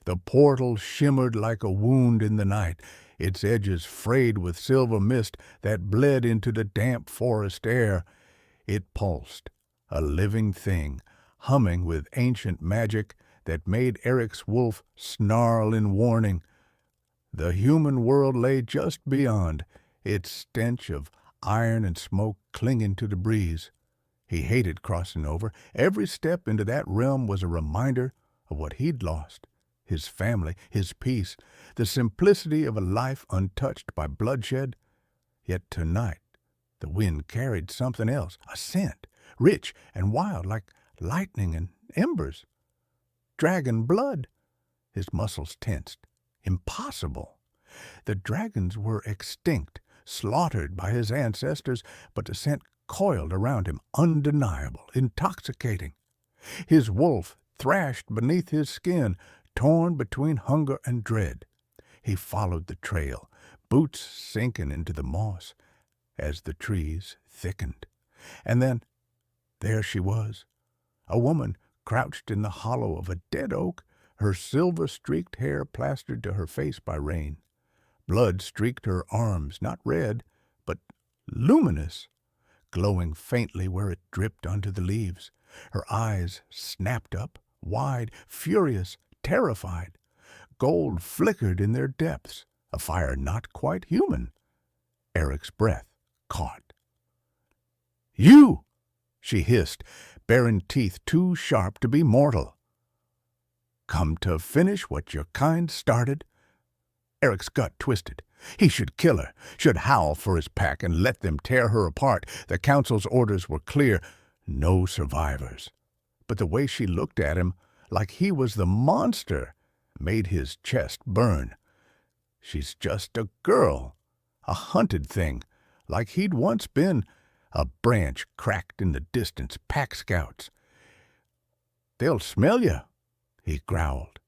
The portal shimmered like a wound in the night, its edges frayed with silver mist that bled into the damp forest air. It pulsed, a living thing, humming with ancient magic that made Eric's wolf snarl in warning. The human world lay just beyond, its stench of iron and smoke clinging to the breeze. He hated crossing over. Every step into that realm was a reminder of what he'd lost. His family, his peace, the simplicity of a life untouched by bloodshed. Yet tonight, the wind carried something else, a scent, rich and wild like lightning and embers. Dragon blood. His muscles tensed. Impossible. The dragons were extinct, slaughtered by his ancestors, but the scent coiled around him, undeniable, intoxicating. His wolf thrashed beneath his skin, torn between hunger and dread. He followed the trail, boots sinking into the moss as the trees thickened. And then, there she was, a woman crouched in the hollow of a dead oak, her silver-streaked hair plastered to her face by rain. Blood streaked her arms, not red, but luminous, glowing faintly where it dripped onto the leaves. Her eyes snapped up, wide, furious, terrified. Gold flickered in their depths, a fire not quite human. Eric's breath caught. "You!" she hissed, baring teeth too sharp to be mortal. "Come to finish what your kind started?" Eric's gut twisted. He should kill her, should howl for his pack and let them tear her apart. The council's orders were clear: no survivors. But the way she looked at him, like he was the monster, made his chest burn. She's just a girl, a hunted thing, like he'd once been, a branch cracked in the distance, pack scouts. "They'll smell you," he growled.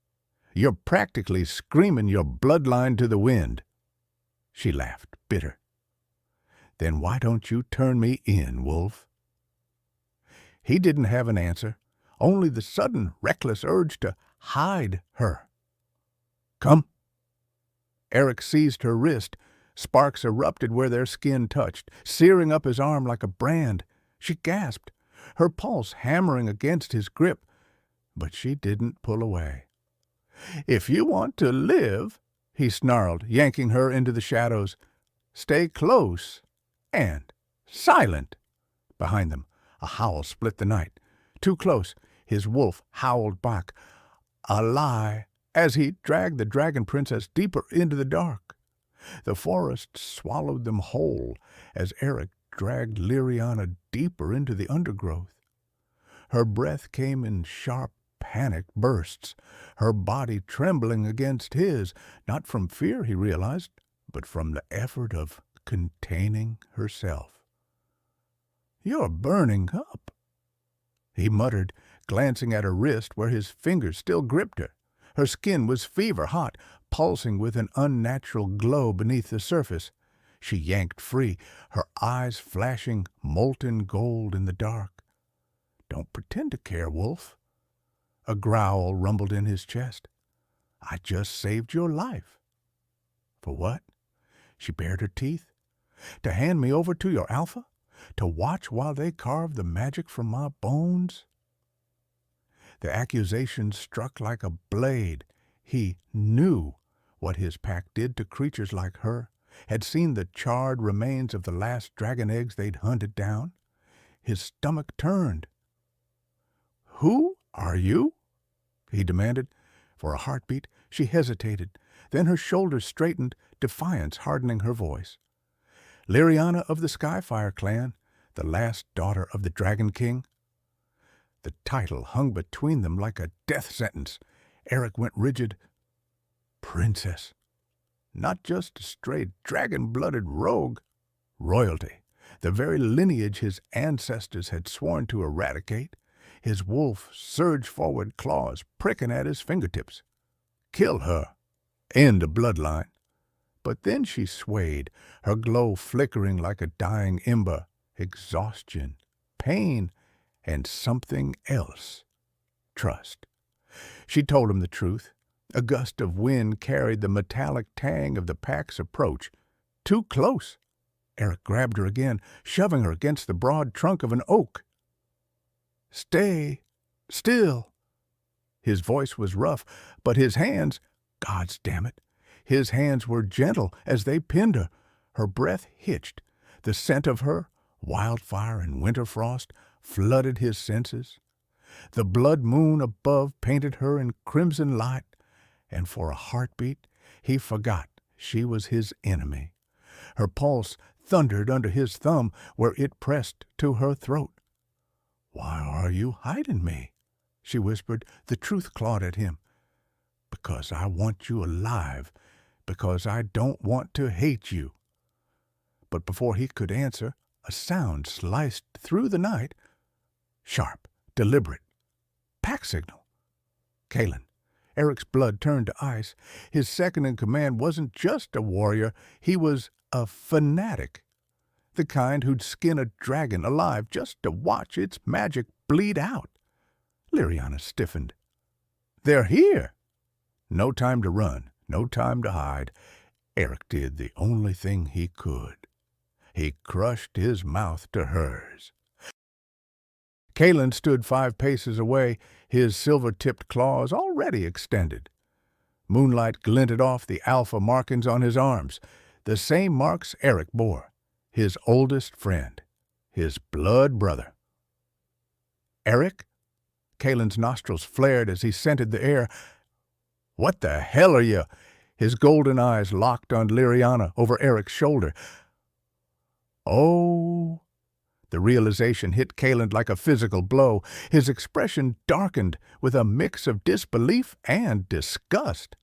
"You're practically screaming your bloodline to the wind." She laughed, bitter. "Then why don't you turn me in, Wolf?" He didn't have an answer, only the sudden, reckless urge to hide her. "Come." Eric seized her wrist. Sparks erupted where their skin touched, searing up his arm like a brand. She gasped, her pulse hammering against his grip, but she didn't pull away. "If you want to live," he snarled, yanking her into the shadows, "stay close and silent." Behind them, a howl split the night. Too close, his wolf howled back, a lie, as he dragged the dragon princess deeper into the dark. The forest swallowed them whole as Eric dragged Liriana deeper into the undergrowth. Her breath came in sharp, panicked bursts, her body trembling against his, not from fear, he realized, but from the effort of containing herself. "You're burning up," he muttered, glancing at her wrist where his fingers still gripped her. Her skin was fever-hot, pulsing with an unnatural glow beneath the surface. She yanked free, her eyes flashing molten gold in the dark. "Don't pretend to care, Wolf." A growl rumbled in his chest. "I just saved your life." "For what?" She bared her teeth. "To hand me over to your alpha? To watch while they carve the magic from my bones?" The accusation struck like a blade. He knew what his pack did to creatures like her, had seen the charred remains of the last dragon eggs they'd hunted down. His stomach turned. "Who are you?" he demanded. For a heartbeat, she hesitated. Then her shoulders straightened, defiance hardening her voice. "Liriana of the Skyfire clan, the last daughter of the Dragon King." The title hung between them like a death sentence. Eric went rigid. Princess. Not just a stray dragon-blooded rogue. Royalty. The very lineage his ancestors had sworn to eradicate. His wolf surged forward, claws pricking at his fingertips. Kill her. End the bloodline. But then she swayed, her glow flickering like a dying ember. Exhaustion, pain, and something else. Trust. She told him the truth. A gust of wind carried the metallic tang of the pack's approach. Too close. Eric grabbed her again, shoving her against the broad trunk of an oak. "Stay still." His voice was rough, but his hands, gods damn it, his hands were gentle as they pinned her. Her breath hitched. The scent of her, wildfire and winter frost, flooded his senses. The blood moon above painted her in crimson light, and for a heartbeat he forgot she was his enemy. Her pulse thundered under his thumb where it pressed to her throat. "Why are you hiding me?" she whispered. The truth clawed at him. "Because I want you alive. Because I don't want to hate you." But before he could answer, a sound sliced through the night. Sharp, deliberate. Pack signal. Kalen. Eric's blood turned to ice. His second-in-command wasn't just a warrior, he was a fanatic. The kind who'd skin a dragon alive just to watch its magic bleed out. Liriana stiffened. "They're here!" No time to run, no time to hide. Eric did the only thing he could. He crushed his mouth to hers. Kalen stood 5 paces away, his silver-tipped claws already extended. Moonlight glinted off the alpha markings on his arms, the same marks Eric bore, his oldest friend, his blood brother. "Eric?" Kalen's nostrils flared as he scented the air. "What the hell are you?" His golden eyes locked on Liriana over Eric's shoulder. "Oh." The realization hit Kalen like a physical blow. His expression darkened with a mix of disbelief and disgust.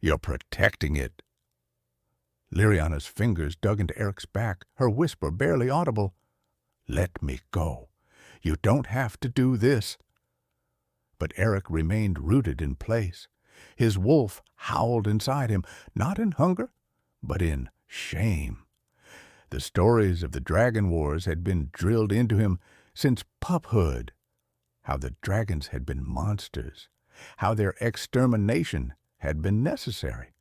"You're protecting it." Liriana's fingers dug into Eric's back, her whisper barely audible. "Let me go. You don't have to do this." But Eric remained rooted in place. His wolf howled inside him, not in hunger, but in shame. The stories of the Dragon Wars had been drilled into him since puphood. How the dragons had been monsters, how their extermination had been necessary.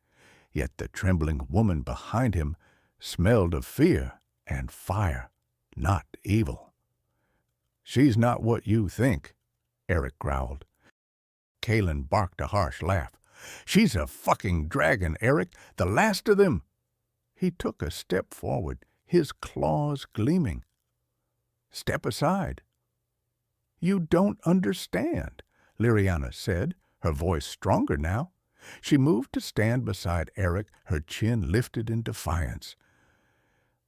Yet the trembling woman behind him smelled of fear and fire, not evil. "She's not what you think," Eric growled. Kalen barked a harsh laugh. "She's a fucking dragon, Eric, the last of them." He took a step forward, his claws gleaming. "Step aside." "You don't understand," Liriana said, her voice stronger now. She moved to stand beside Eric, her chin lifted in defiance.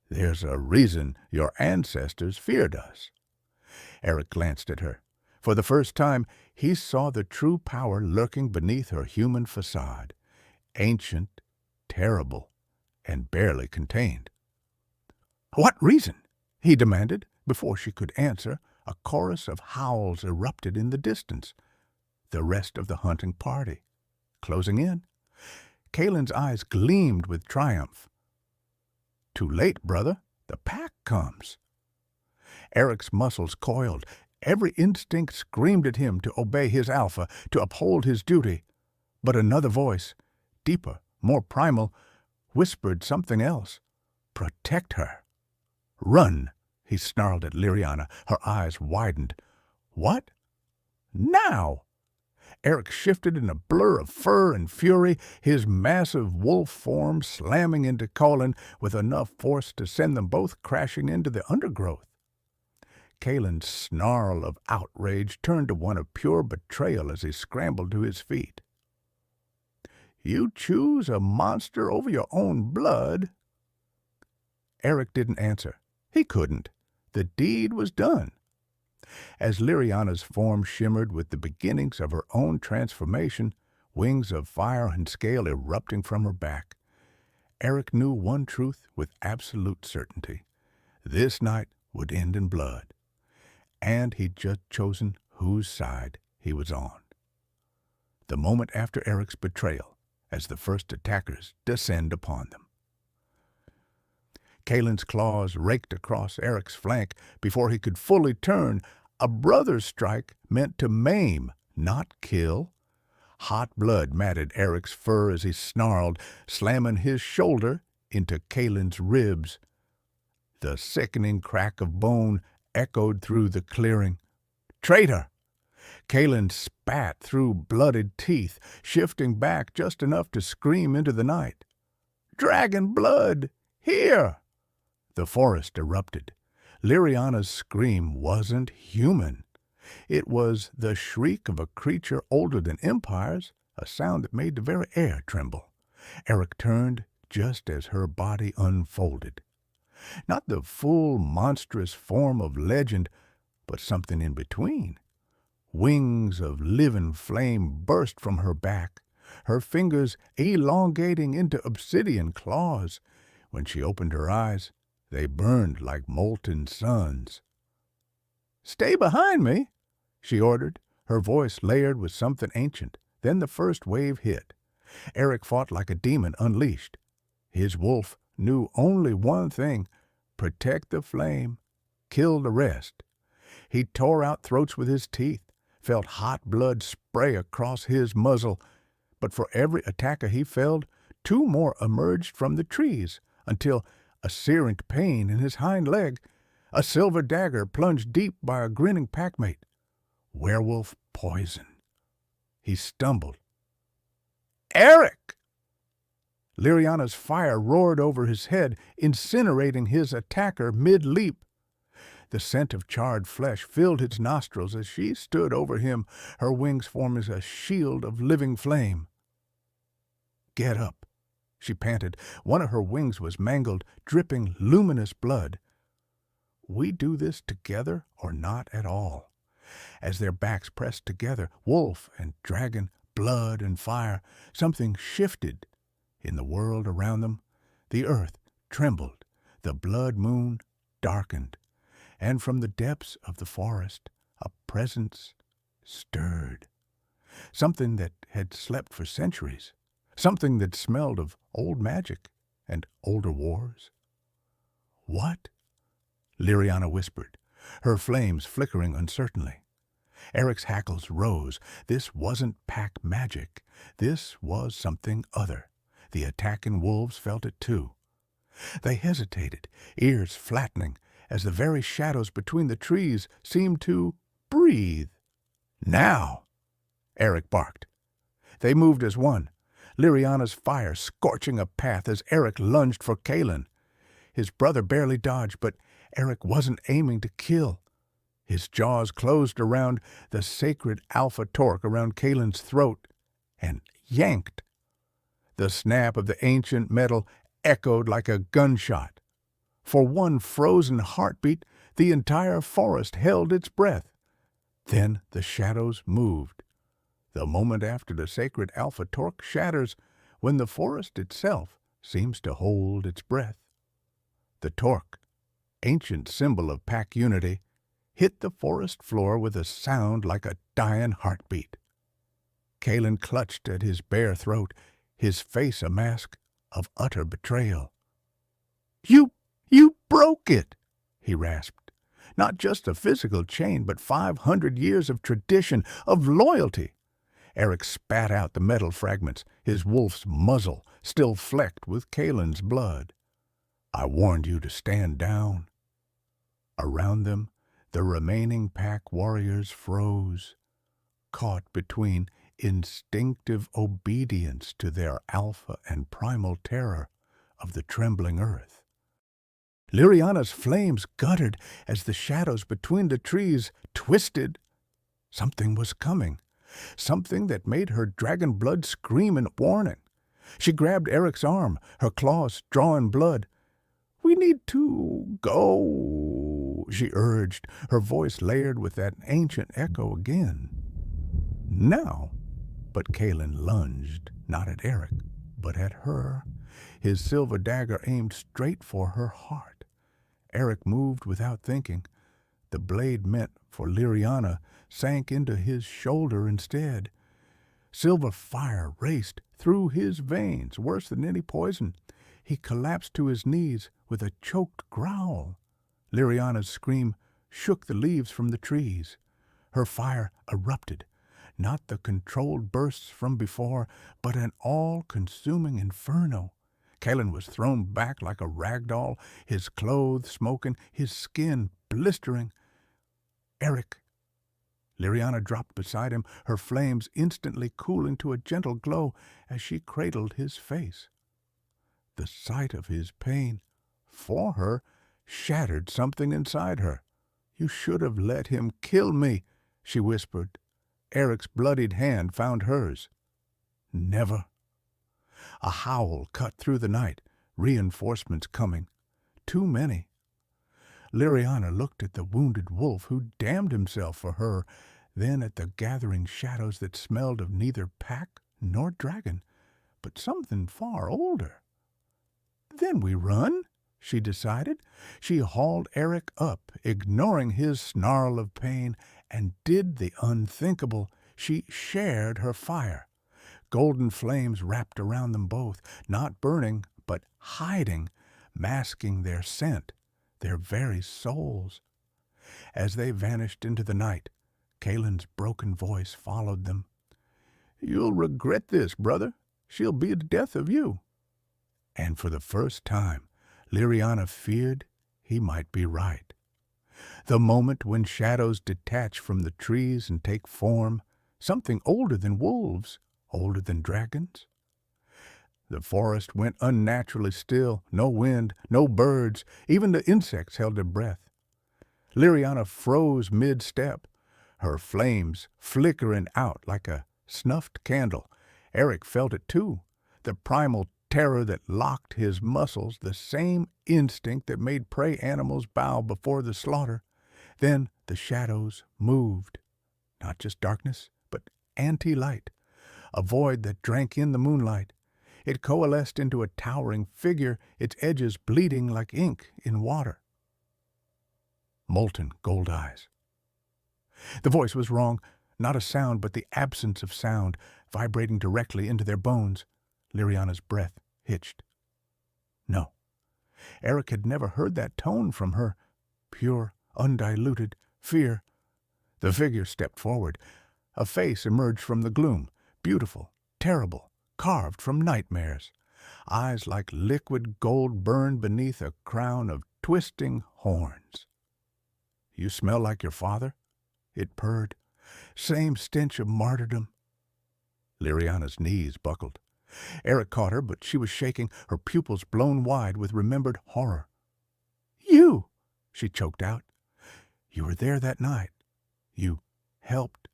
"There's a reason your ancestors feared us." Eric glanced at her. For the first time, he saw the true power lurking beneath her human facade. Ancient, terrible, and barely contained. "What reason?" he demanded. Before she could answer, a chorus of howls erupted in the distance. The rest of the hunting party, closing in. Kalen's eyes gleamed with triumph. "Too late, brother. The pack comes." Eric's muscles coiled. Every instinct screamed at him to obey his alpha, to uphold his duty. But another voice, deeper, more primal, whispered something else. Protect her. "Run," he snarled at Liriana. Her eyes widened. "What?" "Now!" Eric shifted in a blur of fur and fury, his massive wolf form slamming into Kalen with enough force to send them both crashing into the undergrowth. Kalen's snarl of outrage turned to one of pure betrayal as he scrambled to his feet. "You choose a monster over your own blood?" Eric didn't answer. He couldn't. The deed was done. As Liriana's form shimmered with the beginnings of her own transformation, wings of fire and scale erupting from her back, Eric knew one truth with absolute certainty. This night would end in blood. And he'd just chosen whose side he was on. The moment after Eric's betrayal, as the first attackers descend upon them. Kalen's claws raked across Eric's flank before he could fully turn. A brother's strike meant to maim, not kill. Hot blood matted Eric's fur as he snarled, slamming his shoulder into Kalen's ribs. The sickening crack of bone echoed through the clearing. "Traitor!" Kalen spat through blooded teeth, shifting back just enough to scream into the night. "Dragon blood! Here!" The forest erupted. Liriana's scream wasn't human. It was the shriek of a creature older than empires, a sound that made the very air tremble. Eric turned just as her body unfolded. Not the full, monstrous form of legend, but something in between. Wings of living flame burst from her back, her fingers elongating into obsidian claws. When she opened her eyes, they burned like molten suns. "Stay behind me," she ordered, her voice layered with something ancient. Then the first wave hit. Eric fought like a demon unleashed. His wolf knew only one thing: protect the flame, kill the rest. He tore out throats with his teeth, felt hot blood spray across his muzzle. But for every attacker he felled, two more emerged from the trees, until a searing pain in his hind leg, a silver dagger plunged deep by a grinning packmate. Werewolf poison. He stumbled. "Eric!" Liriana's fire roared over his head, incinerating his attacker mid-leap. The scent of charred flesh filled his nostrils as she stood over him, her wings forming a shield of living flame. "Get up," she panted. One of her wings was mangled, dripping luminous blood. "We do this together or not at all." As their backs pressed together, wolf and dragon, blood and fire, something shifted in the world around them. The earth trembled, the blood moon darkened, and from the depths of the forest a presence stirred. Something that had slept for centuries, something that smelled of old magic and older wars. "What?" Liriana whispered, her flames flickering uncertainly. Eric's hackles rose. This wasn't pack magic. This was something other. The attacking wolves felt it too. They hesitated, ears flattening, as the very shadows between the trees seemed to breathe. "Now!" Eric barked. They moved as one, Liriana's fire scorching a path as Eric lunged for Kalen. His brother barely dodged, but Eric wasn't aiming to kill. His jaws closed around the sacred alpha torque around Kalen's throat and yanked. The snap of the ancient metal echoed like a gunshot. For one frozen heartbeat, the entire forest held its breath. Then the shadows moved. The moment after the sacred alpha torque shatters, when the forest itself seems to hold its breath. The torque, ancient symbol of pack unity, hit the forest floor with a sound like a dying heartbeat. Kalen clutched at his bare throat, his face a mask of utter betrayal. You broke it," he rasped. "Not just a physical chain, but 500 years of tradition, of loyalty." Eric spat out the metal fragments, his wolf's muzzle still flecked with Kalen's blood. "I warned you to stand down." Around them, the remaining pack warriors froze, caught between instinctive obedience to their alpha and primal terror of the trembling earth. Liriana's flames guttered as the shadows between the trees twisted. Something was coming, something that made her dragon blood scream in warning. She grabbed Eric's arm, her claws drawing blood. "We need to go," she urged, her voice layered with that ancient echo again. "Now!" But Kalen lunged, not at Eric, but at her, his silver dagger aimed straight for her heart. Eric moved without thinking. The blade meant for Liriana sank into his shoulder instead. Silver fire raced through his veins, worse than any poison. He collapsed to his knees with a choked growl. Liriana's scream shook the leaves from the trees. Her fire erupted, not the controlled bursts from before, but an all-consuming inferno. Kalen was thrown back like a rag doll, his clothes smoking, his skin blistering. Eric. Liriana dropped beside him, her flames instantly cooling to a gentle glow as she cradled his face. The sight of his pain, for her, shattered something inside her. "You should have let him kill me," she whispered. Eric's bloodied hand found hers. "Never." A howl cut through the night, reinforcements coming. Too many. Liriana looked at the wounded wolf who damned himself for her, then at the gathering shadows that smelled of neither pack nor dragon, but something far older. "Then we run," she decided. She hauled Eric up, ignoring his snarl of pain, and did the unthinkable. She shared her fire. Golden flames wrapped around them both, not burning, but hiding, masking their scent, their very souls. As they vanished into the night, Kalen's broken voice followed them. "You'll regret this, brother. She'll be the death of you." And for the first time, Liriana feared he might be right. The moment when shadows detach from the trees and take form, something older than wolves, older than dragons. The forest went unnaturally still, no wind, no birds, even the insects held their breath. Liriana froze mid-step, her flames flickering out like a snuffed candle. Eric felt it too, the primal terror that locked his muscles, the same instinct that made prey animals bow before the slaughter. Then the shadows moved. Not just darkness, but anti-light, a void that drank in the moonlight. It coalesced into a towering figure, its edges bleeding like ink in water. Molten gold eyes. The voice was wrong, not a sound, but the absence of sound, vibrating directly into their bones. Liriana's breath hitched. No. Eric had never heard that tone from her. Pure, undiluted fear. The figure stepped forward. A face emerged from the gloom, beautiful, terrible, carved from nightmares. Eyes like liquid gold burned beneath a crown of twisting horns. "You smell like your father?" it purred. "Same stench of martyrdom." Liriana's knees buckled. Eric caught her, but she was shaking, her pupils blown wide with remembered horror. "You!" she choked out. "You were there that night. You helped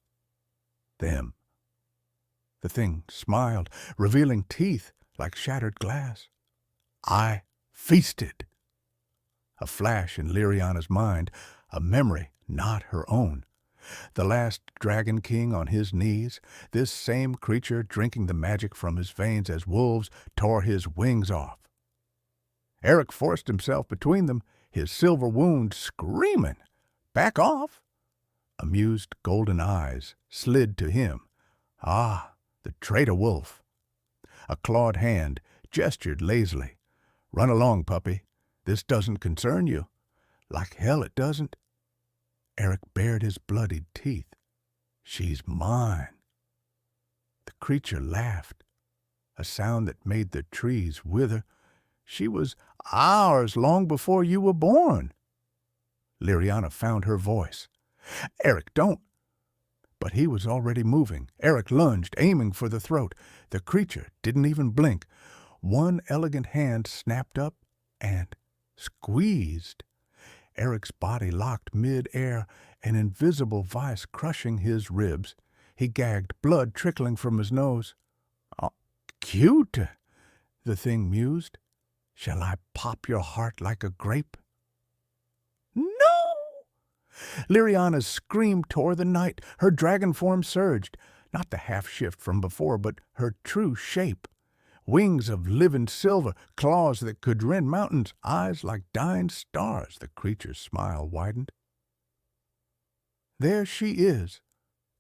them." The thing smiled, revealing teeth like shattered glass. "I feasted." A flash in Liriana's mind, a memory not her own. The last dragon king on his knees, this same creature drinking the magic from his veins as wolves tore his wings off. Eric forced himself between them, his silver wound screaming. "Back off!" Amused golden eyes slid to him. Ah, the traitor wolf. A clawed hand gestured lazily. "Run along, puppy. This doesn't concern you." "Like hell it doesn't." Eric bared his bloodied teeth. "She's mine." The creature laughed, a sound that made the trees wither. "She was ours long before you were born." Liriana found her voice. "Eric, don't." But he was already moving. Eric lunged, aiming for the throat. The creature didn't even blink. One elegant hand snapped up and squeezed. Eric's body locked mid-air, an invisible vice crushing his ribs. He gagged, blood trickling from his nose. "Oh, cute," the thing mused. "Shall I pop your heart like a grape?" "No!" Liriana's scream tore the night. Her dragon form surged. Not the half-shift from before, but her true shape. Wings of living silver, claws that could rend mountains, eyes like dying stars. The creature's smile widened. "There she is."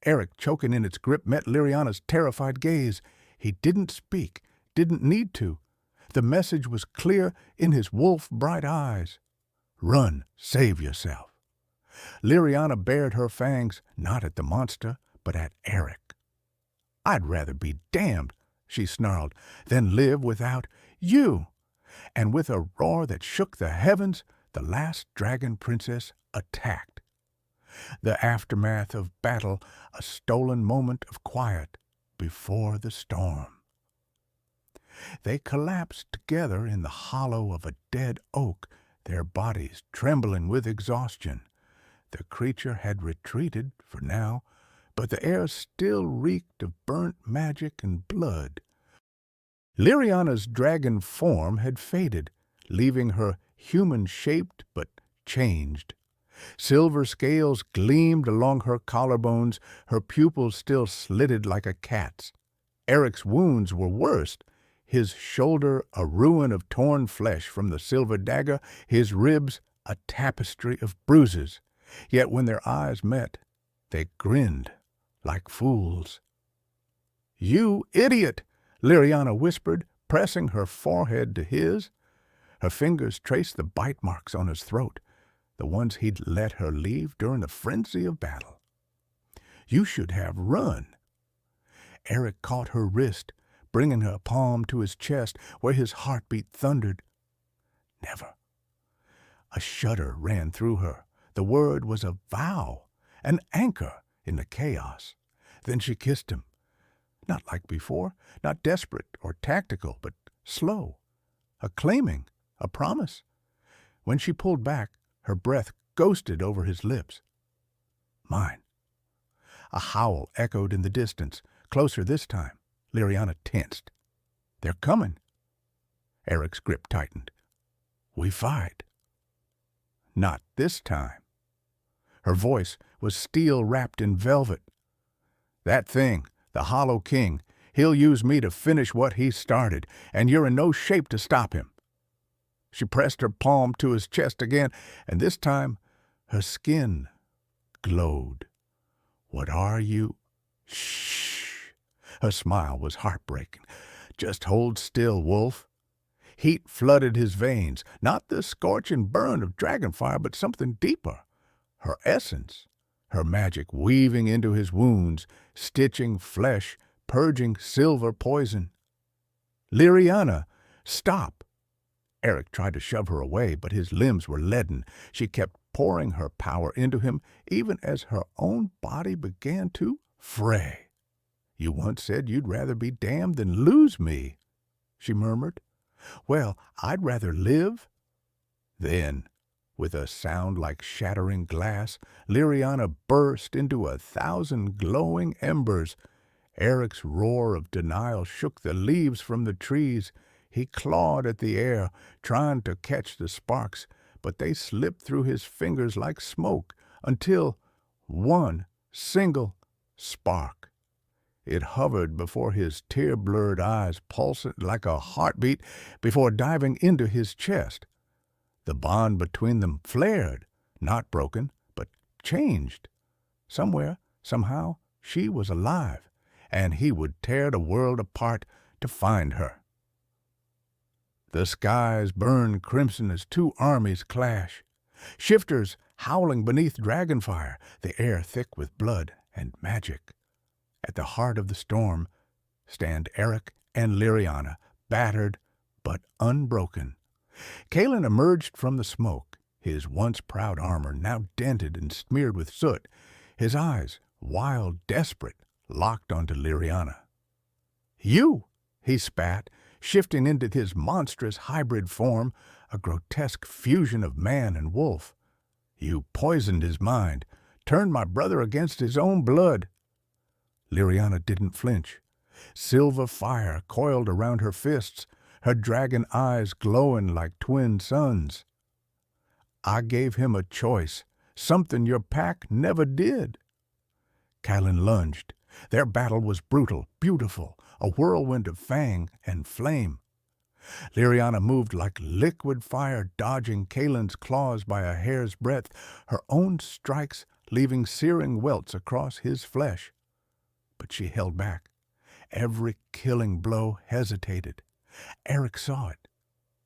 Eric, choking in its grip, met Liriana's terrified gaze. He didn't speak, didn't need to. The message was clear in his wolf-bright eyes. "Run, save yourself." Liriana bared her fangs, not at the monster, but at Eric. I'd rather be damned, she snarled, than live without you. And with a roar that shook the heavens, the last dragon princess attacked. The aftermath of battle, a stolen moment of quiet before the storm. They collapsed together in the hollow of a dead oak, their bodies trembling with exhaustion. The creature had retreated for now, but the air still reeked of burnt magic and blood. Liriana's dragon form had faded, leaving her human-shaped but changed. Silver scales gleamed along her collarbones, her pupils still slitted like a cat's. Eric's wounds were worst, his shoulder a ruin of torn flesh from the silver dagger, his ribs a tapestry of bruises. Yet when their eyes met, they grinned like fools. "You idiot!" Liriana whispered, pressing her forehead to his. Her fingers traced the bite marks on his throat, the ones he'd let her leave during the frenzy of battle. "You should have run." Eric caught her wrist, bringing her palm to his chest where his heartbeat thundered. Never. A shudder ran through her. The word was a vow, an anchor in the chaos. Then she kissed him. Not like before, not desperate or tactical, but slow, a claiming, a promise. When she pulled back, her breath ghosted over his lips. Mine. A howl echoed in the distance, closer this time. Liriana tensed. They're coming. Eric's grip tightened. We fight. Not this time. Her voice was steel wrapped in velvet. That thing, the Hollow King, he'll use me to finish what he started, and you're in no shape to stop him. She pressed her palm to his chest again, and this time her skin glowed. What are you? Shh. Her smile was heartbreaking. Just hold still, Wolf. Heat flooded his veins, not the scorching burn of dragonfire, but something deeper. Her essence, her magic weaving into his wounds, stitching flesh, purging silver poison. Liriana, stop! Eric tried to shove her away, but his limbs were leaden. She kept pouring her power into him, even as her own body began to fray. You once said you'd rather be damned than lose me, she murmured. Well, I'd rather live. Then, with a sound like shattering glass, Liriana burst into 1,000 glowing embers. Eric's roar of denial shook the leaves from the trees. He clawed at the air, trying to catch the sparks, but they slipped through his fingers like smoke until one single spark. It hovered before his tear-blurred eyes, pulsing like a heartbeat before diving into his chest. The bond between them flared, not broken, but changed. Somewhere, somehow, she was alive, and he would tear the world apart to find her. The skies burned crimson as two armies clash. Shifters howling beneath dragonfire, the air thick with blood and magic. At the heart of the storm stand Eric and Liriana, battered but unbroken. Kalen emerged from the smoke, his once proud armor now dented and smeared with soot, his eyes, wild, desperate, locked onto Liriana. You, he spat, shifting into his monstrous hybrid form, a grotesque fusion of man and wolf. You poisoned his mind, turned my brother against his own blood. Liriana didn't flinch. Silver fire coiled around her fists, her dragon eyes glowing like twin suns. I gave him a choice, something your pack never did. Callan lunged. Their battle was brutal, beautiful, a whirlwind of fang and flame. Liriana moved like liquid fire, dodging Kalen's claws by a hair's breadth, her own strikes leaving searing welts across his flesh. But she held back. Every killing blow hesitated. Eric saw it,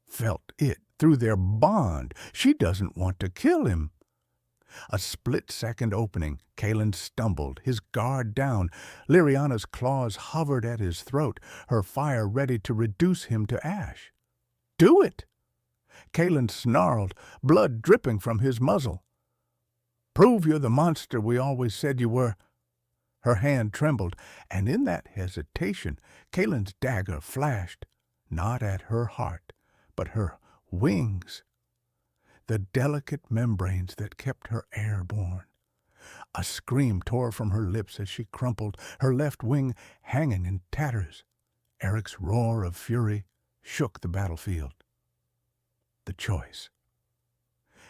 felt it through their bond. She doesn't want to kill him. A split-second opening, Kalen stumbled, his guard down. Liriana's claws hovered at his throat, her fire ready to reduce him to ash. "Do it!" Kalen snarled, blood dripping from his muzzle. "Prove you're the monster we always said you were." Her hand trembled, and in that hesitation, Kalen's dagger flashed, not at her heart, but her wings, the delicate membranes that kept her airborne. A scream tore from her lips as she crumpled, her left wing hanging in tatters. Eric's roar of fury shook the battlefield. The choice.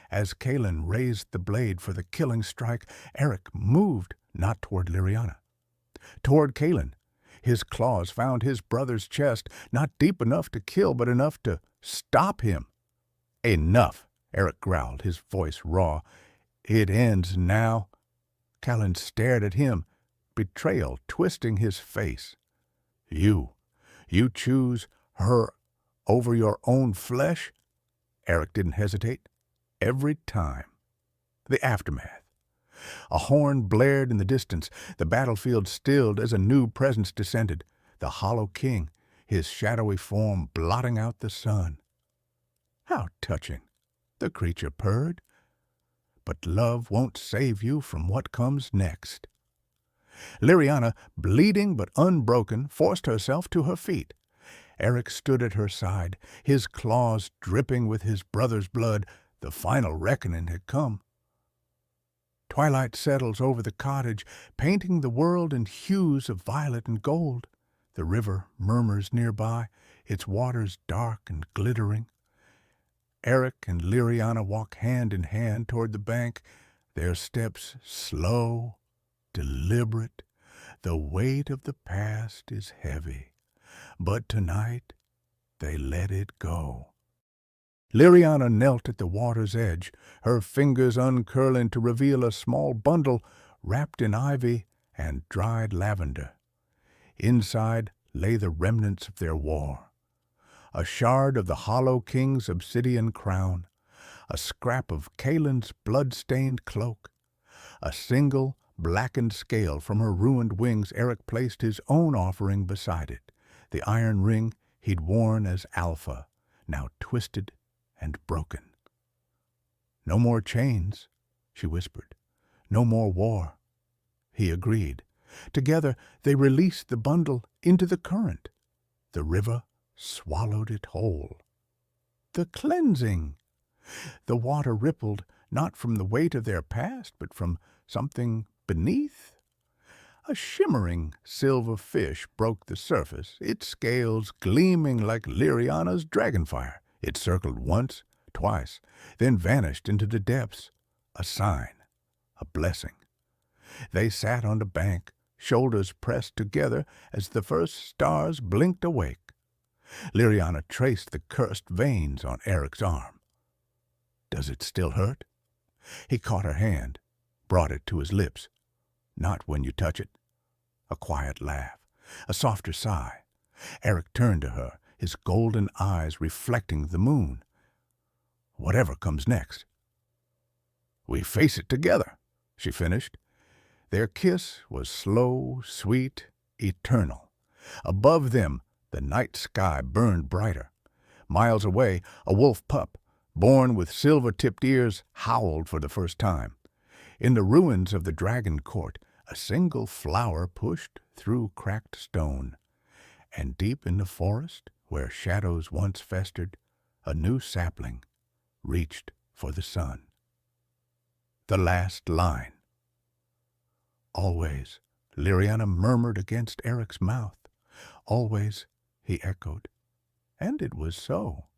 As Kalen raised the blade for the killing strike, Eric moved not toward Liriana, toward Kalen. His claws found his brother's chest, not deep enough to kill, but enough to stop him. "Enough," Eric growled, his voice raw. "It ends now." Kalen stared at him, betrayal twisting his face. You choose her over your own flesh?" Eric didn't hesitate. Every time. The aftermath. A horn blared in the distance. The battlefield stilled as a new presence descended. The Hollow King, his shadowy form blotting out the sun. "How touching," the creature purred. "But love won't save you from what comes next." Liriana, bleeding but unbroken, forced herself to her feet. Eric stood at her side, his claws dripping with his brother's blood. The final reckoning had come. Twilight settles over the cottage, painting the world in hues of violet and gold. The river murmurs nearby, its waters dark and glittering. Eric and Liriana walk hand in hand toward the bank, their steps slow, deliberate. The weight of the past is heavy, but tonight they let it go. Liriana knelt at the water's edge, her fingers uncurling to reveal a small bundle wrapped in ivy and dried lavender. Inside lay the remnants of their war. A shard of the Hollow King's obsidian crown, a scrap of Kalen's blood-stained cloak, a single blackened scale from her ruined wings. Eric placed his own offering beside it, the iron ring he'd worn as Alpha, now twisted and broken. "No more chains," she whispered. "No more war." He agreed. Together they released the bundle into the current. The river swallowed it whole. The cleansing! The water rippled, not from the weight of their past, but from something beneath. A shimmering silver fish broke the surface, its scales gleaming like Liriana's dragonfire. It circled once, twice, then vanished into the depths. A sign, a blessing. They sat on the bank, shoulders pressed together as the first stars blinked awake. Liriana traced the cursed veins on Eric's arm. "Does it still hurt?" He caught her hand, brought it to his lips. "Not when you touch it." A quiet laugh, a softer sigh. Eric turned to her, his golden eyes reflecting the moon. "Whatever comes next." "We face it together," she finished. Their kiss was slow, sweet, eternal. Above them, the night sky burned brighter. Miles away, a wolf pup, born with silver-tipped ears, howled for the first time. In the ruins of the dragon court, a single flower pushed through cracked stone. And deep in the forest, where shadows once festered, a new sapling reached for the sun. The last line. "Always," Liriana murmured against Eric's mouth. "Always," he echoed. And it was so.